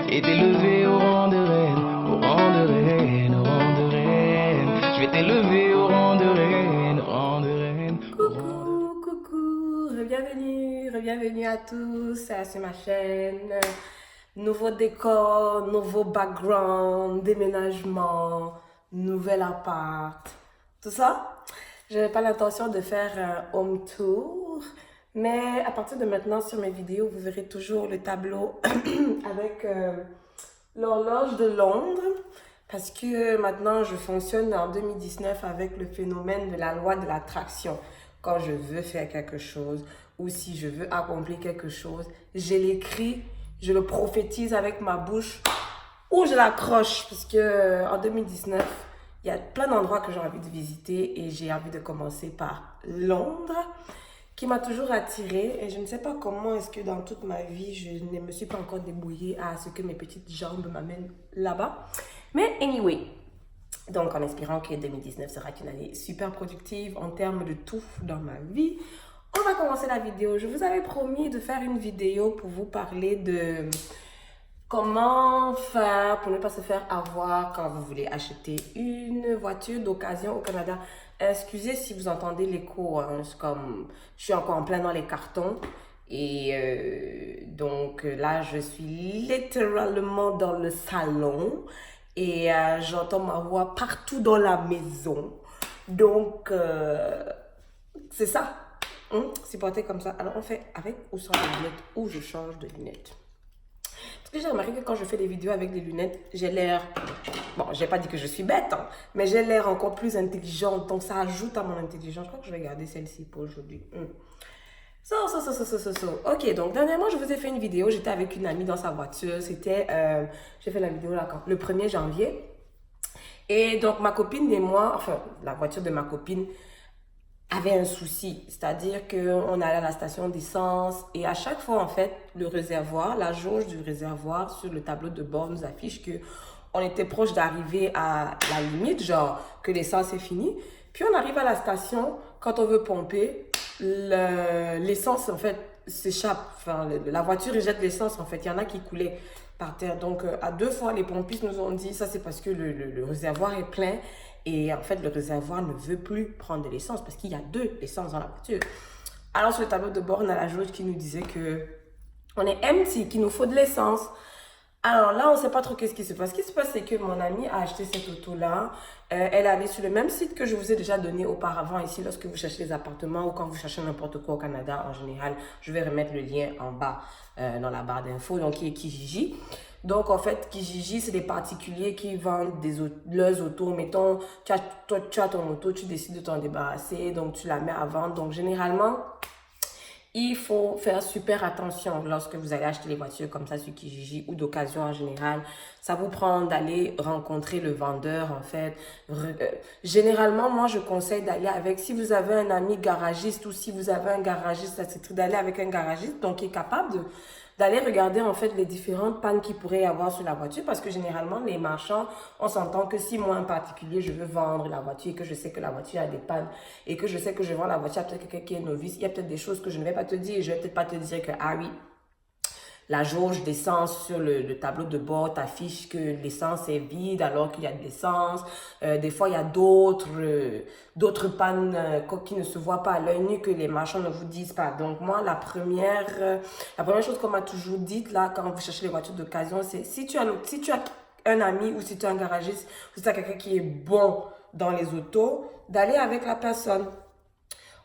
et t'élever au rang de reine, au rang de reine, au rang de reine. Je vais t'élever au rang de reine, au rang de reine. Coucou, coucou, bienvenue à tous sur ma chaîne. Nouveau décor, nouveau background, déménagement, nouvel appart, tout ça. Je n'avais pas l'intention de faire un home tour, mais à partir de maintenant sur mes vidéos, vous verrez toujours le tableau avec l'horloge de Londres. Parce que maintenant, je fonctionne en 2019 avec le phénomène de la loi de l'attraction. Quand je veux faire quelque chose ou si je veux accomplir quelque chose, je l'écris, je le prophétise avec ma bouche ou je l'accroche. Parce que en 2019, il y a plein d'endroits que j'ai envie de visiter et j'ai envie de commencer par Londres, qui m'a toujours attirée. Et je ne sais pas comment est-ce que dans toute ma vie, je ne me suis pas encore débrouillée à ce que mes petites jambes m'amènent là-bas. Mais anyway, donc en espérant que 2019 sera une année super productive en termes de tout dans ma vie, on va commencer la vidéo. Je vous avais promis de faire une vidéo pour vous parler de comment faire pour ne pas se faire avoir quand vous voulez acheter une voiture d'occasion au Canada. Excusez si vous entendez l'écho, hein, comme je suis encore en plein dans les cartons. Et donc là, je suis littéralement dans le salon et j'entends ma voix partout dans la maison. Donc, c'est ça. C'est porté comme ça. Alors, on fait avec ou sans les lunettes ou je change de lunettes. Parce que j'ai remarqué que quand je fais des vidéos avec des lunettes, j'ai l'air... Bon, j'ai pas dit que je suis bête, hein, mais j'ai l'air encore plus intelligente. Donc, ça ajoute à mon intelligence. Je crois que je vais garder celle-ci pour aujourd'hui. Ok, donc dernièrement, je vous ai fait une vidéo. J'étais avec une amie dans sa voiture. C'était... j'ai fait la vidéo là quand? Le 1er janvier. Et donc, ma copine et moi, enfin, la voiture de ma copine avait un souci. C'est-à-dire qu'on allait à la station d'essence et à chaque fois, en fait, le réservoir, la jauge du réservoir sur le tableau de bord nous affiche que on était proche d'arriver à la limite, genre que l'essence est finie. Puis on arrive à la station, quand on veut pomper, l'essence, en fait, s'échappe. Enfin, la voiture rejette l'essence, en fait. Il y en a qui coulaient par terre. Donc, à 2 fois, les pompistes nous ont dit, ça c'est parce que le réservoir est plein. Et en fait, le réservoir ne veut plus prendre de l'essence parce qu'il y a 2 essences dans la voiture. Alors, sur le tableau de bord, on a la jauge qui nous disait que on est empty, qu'il nous faut de l'essence. Alors là, on ne sait pas trop qu'est-ce qui se passe. Ce qui se passe, c'est que mon amie a acheté cette auto-là. Elle est allée sur le même site que je vous ai déjà donné auparavant ici lorsque vous cherchez les appartements ou quand vous cherchez n'importe quoi au Canada en général. Je vais remettre le lien en bas dans la barre d'infos, donc qui est Kijiji. Donc en fait, Kijiji, c'est des particuliers qui vendent leurs autos. Mettons, tu as ton auto, tu décides de t'en débarrasser, donc tu la mets à vendre. Donc généralement, il faut faire super attention lorsque vous allez acheter les voitures comme ça sur Kijiji ou d'occasion en général. Ça vous prend d'aller rencontrer le vendeur en fait. Généralement, moi je conseille d'aller avec, si vous avez un ami garagiste ou si vous avez un garagiste, c'est d'aller avec un garagiste donc qui est capable d'aller regarder en fait les différentes pannes qu'il pourrait y avoir sur la voiture parce que généralement les marchands, on s'entend que si moi en particulier je veux vendre la voiture et que je sais que la voiture a des pannes et que je sais que je vends la voiture à peut-être quelqu'un qui est novice, il y a peut-être des choses que je ne vais pas te dire et je vais peut-être pas te dire que ah oui, la jauge d'essence sur le tableau de bord t'affiche que l'essence est vide alors qu'il y a de l'essence. Des fois, il y a d'autres pannes qui ne se voient pas à l'œil nu que les marchands ne vous disent pas. Donc moi, la première chose qu'on m'a toujours dite là quand vous cherchez les voitures d'occasion, c'est si tu as un ami ou si tu as un garagiste ou si tu as quelqu'un qui est bon dans les autos, d'aller avec la personne.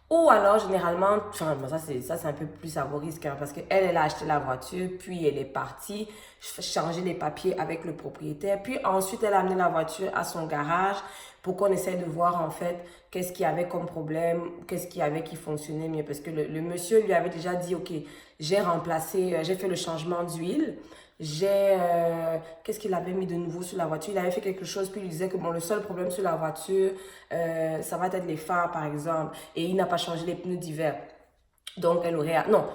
Ou alors, généralement, enfin, ça c'est un peu plus à vos risques, hein, parce elle a acheté la voiture, puis elle est partie changer les papiers avec le propriétaire, puis ensuite elle a amené la voiture à son garage pour qu'on essaie de voir en fait qu'est-ce qu'il y avait comme problème, qu'est-ce qu'il y avait qui fonctionnait mieux, parce que le monsieur lui avait déjà dit, ok, j'ai fait le changement d'huile, qu'est-ce qu'il avait mis de nouveau sur la voiture? Il avait fait quelque chose, puis il disait que bon, le seul problème sur la voiture, ça va être les phares, par exemple. Et il n'a pas changé les pneus d'hiver. Donc, elle aurait... Non.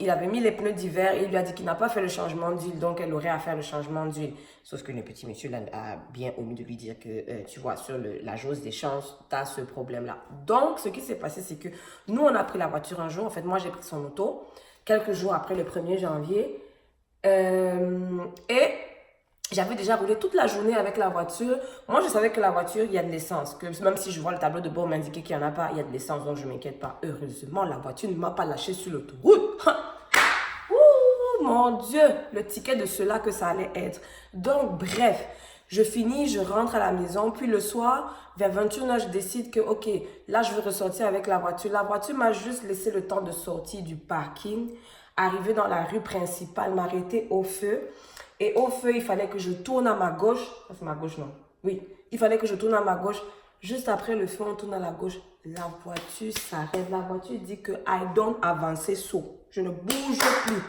Il avait mis les pneus d'hiver et il lui a dit qu'il n'a pas fait le changement d'huile. Donc, elle aurait à faire le changement d'huile. Sauf que le petit monsieur là, a bien omis de lui dire que, tu vois, sur la jauge des chances, tu as ce problème-là. Donc, ce qui s'est passé, c'est que nous, on a pris la voiture un jour. En fait, moi, j'ai pris son auto. Quelques jours après le 1er janvier, J'avais déjà roulé toute la journée avec la voiture. Moi, je savais que la voiture, il y a de l'essence. Que même si je vois le tableau de bord m'indiquer qu'il n'y en a pas, il y a de l'essence. Donc, je ne m'inquiète pas. Heureusement, la voiture ne m'a pas lâché sur l'autoroute. Ouh, mon Dieu, le ticket de cela que ça allait être. Donc, bref, je finis, je rentre à la maison. Puis le soir, vers 21h, je décide que, ok, là, je veux ressortir avec la voiture. La voiture m'a juste laissé le temps de sortir du parking, arriver dans la rue principale, m'arrêter au feu. Et au feu, il fallait que je tourne à ma gauche. C'est ma gauche, non? Oui. Il fallait que je tourne à ma gauche. Juste après le feu, on tourne à la gauche. La voiture s'arrête. La voiture dit que I don't avancer saut. Je ne bouge plus.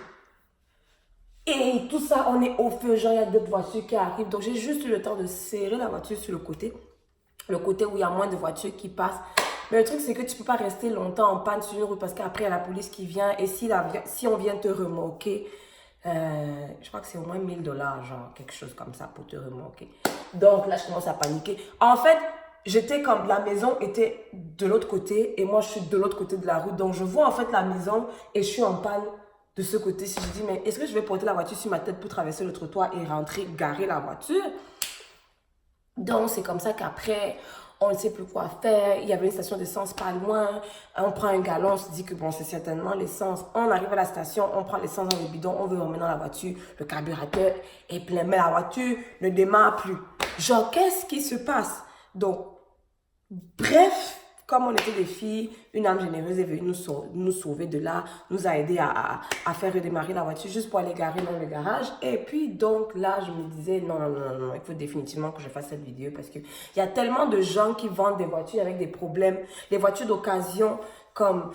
Et tout ça, on est au feu. Genre, il y a d'autres voitures qui arrivent. Donc, j'ai juste eu le temps de serrer la voiture sur le côté. Le côté où il y a moins de voitures qui passent. Mais le truc, c'est que tu ne peux pas rester longtemps en panne sur une route parce qu'après, il y a la police qui vient. Et si on vient te remorquer, je crois que c'est au moins 1000 $, genre quelque chose comme ça pour te remorquer. Donc là, je commence à paniquer. En fait, j'étais comme la maison était de l'autre côté et moi, je suis de l'autre côté de la route. Donc, je vois en fait la maison et je suis en panne de ce côté. Si je dis, mais est-ce que je vais porter la voiture sur ma tête pour traverser le trottoir et rentrer, garer la voiture? Donc, c'est comme ça qu'après, on ne sait plus quoi faire. Il y avait une station d'essence pas loin. On prend un galon, on se dit que bon, c'est certainement l'essence. On arrive à la station, on prend l'essence dans le bidon, on veut remettre dans la voiture. Le carburateur est plein, mais la voiture ne démarre plus. Genre, qu'est-ce qui se passe? Donc, bref, comme on était des filles, une âme généreuse est venue nous sauver de là, nous a aidé à faire redémarrer la voiture juste pour aller garer dans le garage. Et puis donc là, je me disais non, il faut définitivement que je fasse cette vidéo parce qu'il y a tellement de gens qui vendent des voitures avec des problèmes, des voitures d'occasion comme...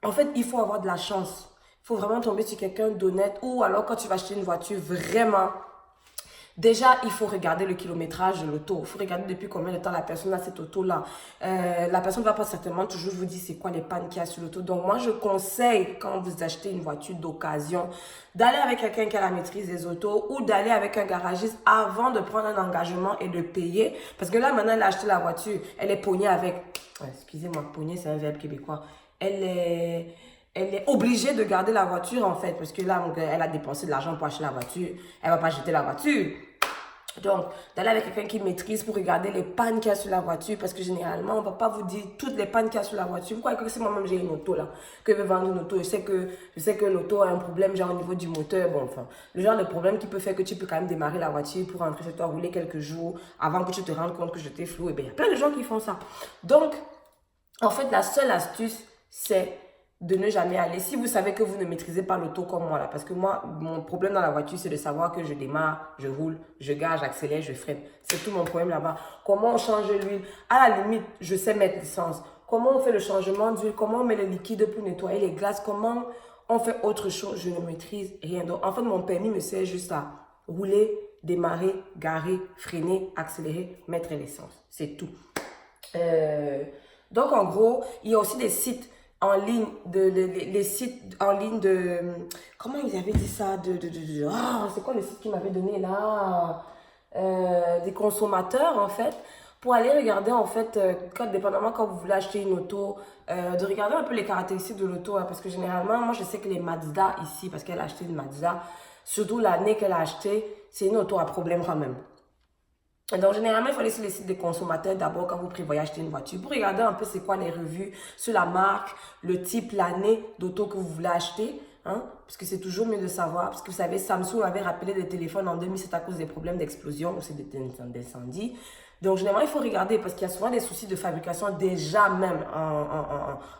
En fait, il faut avoir de la chance. Il faut vraiment tomber sur quelqu'un d'honnête ou alors quand tu vas acheter une voiture vraiment... Déjà, il faut regarder le kilométrage de l'auto. Il faut regarder depuis combien de temps la personne a cette auto-là. La personne ne va pas certainement toujours vous dire c'est quoi les pannes qu'il y a sur l'auto. Donc, moi, je conseille, quand vous achetez une voiture d'occasion, d'aller avec quelqu'un qui a la maîtrise des autos ou d'aller avec un garagiste avant de prendre un engagement et de payer. Parce que là, maintenant, elle a acheté la voiture. Elle est pognée avec... Excusez-moi, pognée, c'est un verbe québécois. Elle est obligée de garder la voiture en fait parce que là, elle a dépensé de l'argent pour acheter la voiture. Elle ne va pas jeter la voiture. Donc, d'aller avec quelqu'un qui maîtrise pour regarder les pannes qu'il y a sur la voiture parce que généralement, on ne va pas vous dire toutes les pannes qu'il y a sur la voiture. Pourquoi que c'est moi-même j'ai une auto là, que je veux vendre une auto. Je sais que l'auto a un problème genre au niveau du moteur. Bon, enfin, le genre de problème qui peut faire que tu peux quand même démarrer la voiture pour rentrer chez toi, rouler quelques jours avant que tu te rendes compte que je t'ai flou. Et bien, il y a plein de gens qui font ça. Donc, en fait, la seule astuce, c'est de ne jamais aller. Si vous savez que vous ne maîtrisez pas l'auto comme moi là, parce que moi, mon problème dans la voiture, c'est de savoir que je démarre, je roule, je gare, j'accélère, je freine. C'est tout mon problème là-bas. Comment on change l'huile? À la limite, je sais mettre l'essence. Comment on fait le changement d'huile? Comment on met le liquide pour nettoyer les glaces? Comment on fait autre chose? Je ne maîtrise rien. Donc, en fait, mon permis me sert juste à rouler, démarrer, garer, freiner, accélérer, mettre l'essence. C'est tout. Donc, en gros, il y a aussi des sites en ligne, les sites en ligne de... Comment ils avaient dit ça? C'est quoi le site qu'ils m'avaient donné là? Des consommateurs, en fait. Pour aller regarder, en fait, dépendamment quand vous voulez acheter une auto, de regarder un peu les caractéristiques de l'auto. Hein, parce que généralement, moi, je sais que les Mazda ici, parce qu'elle a acheté une Mazda, surtout l'année qu'elle a acheté, c'est une auto à problème quand même. Donc, généralement, il faut aller sur les sites des consommateurs d'abord quand vous prévoyez acheter une voiture pour regarder un peu c'est quoi les revues sur la marque, le type, l'année d'auto que vous voulez acheter. Hein, parce que c'est toujours mieux de savoir. Parce que vous savez, Samsung avait rappelé des téléphones en 2007 à cause des problèmes d'explosion ou c'est d'incendie. Donc, généralement, il faut regarder parce qu'il y a souvent des soucis de fabrication déjà même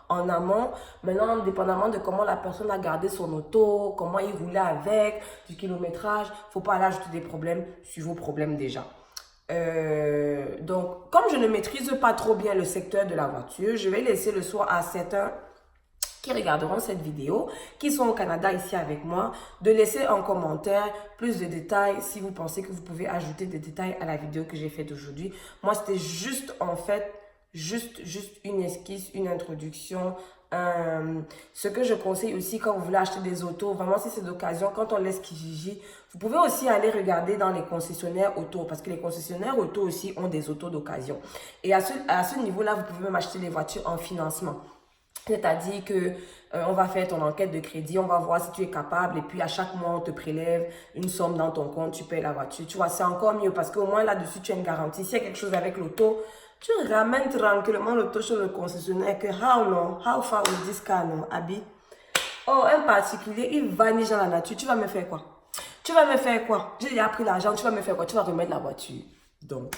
en amont. Maintenant, dépendamment de comment la personne a gardé son auto, comment il roulait avec, du kilométrage, il ne faut pas aller ajouter des problèmes sur vos problèmes déjà. Donc, comme je ne maîtrise pas trop bien le secteur de la voiture, je vais laisser le soin à certains qui regarderont cette vidéo, qui sont au Canada ici avec moi, de laisser en commentaire plus de détails si vous pensez que vous pouvez ajouter des détails à la vidéo que j'ai faite aujourd'hui. Moi, c'était juste en fait, juste une esquisse, une introduction. Ce que je conseille aussi quand vous voulez acheter des autos, vraiment si c'est d'occasion, quand on laisse Kijiji, vous pouvez aussi aller regarder dans les concessionnaires auto parce que les concessionnaires auto aussi ont des autos d'occasion. Et à ce niveau-là, vous pouvez même acheter les voitures en financement. C'est-à-dire que on va faire ton enquête de crédit, on va voir si tu es capable et puis à chaque mois, on te prélève une somme dans ton compte, tu payes la voiture. Tu vois, c'est encore mieux parce qu'au moins là-dessus, tu as une garantie. S'il y a quelque chose avec l'auto, tu ramènes tranquillement l'auto chez le concessionnaire que how far with this car, non, Abby? Oh, un particulier, il vanish dans la nature, tu vas me faire quoi? Tu vas me faire quoi? J'ai déjà pris l'argent, tu vas me faire quoi? Tu vas remettre la voiture. Donc,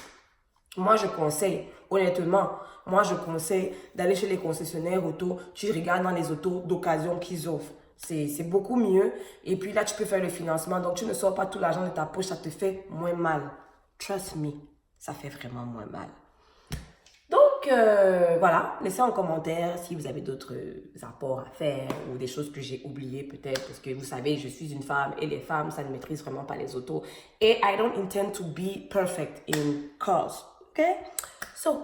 moi, je conseille, honnêtement, moi, je conseille d'aller chez les concessionnaires auto. Tu regardes dans les autos d'occasion qu'ils offrent. C'est beaucoup mieux. Et puis là, tu peux faire le financement. Donc, tu ne sors pas tout l'argent de ta poche. Ça te fait moins mal. Trust me, ça fait vraiment moins mal. Donc, voilà. Laissez en commentaire si vous avez d'autres apports à faire ou des choses que j'ai oubliées peut-être. Parce que vous savez, je suis une femme et les femmes, ça ne maîtrise vraiment pas les autos. Et I don't intend to be perfect in cars. Okay? So,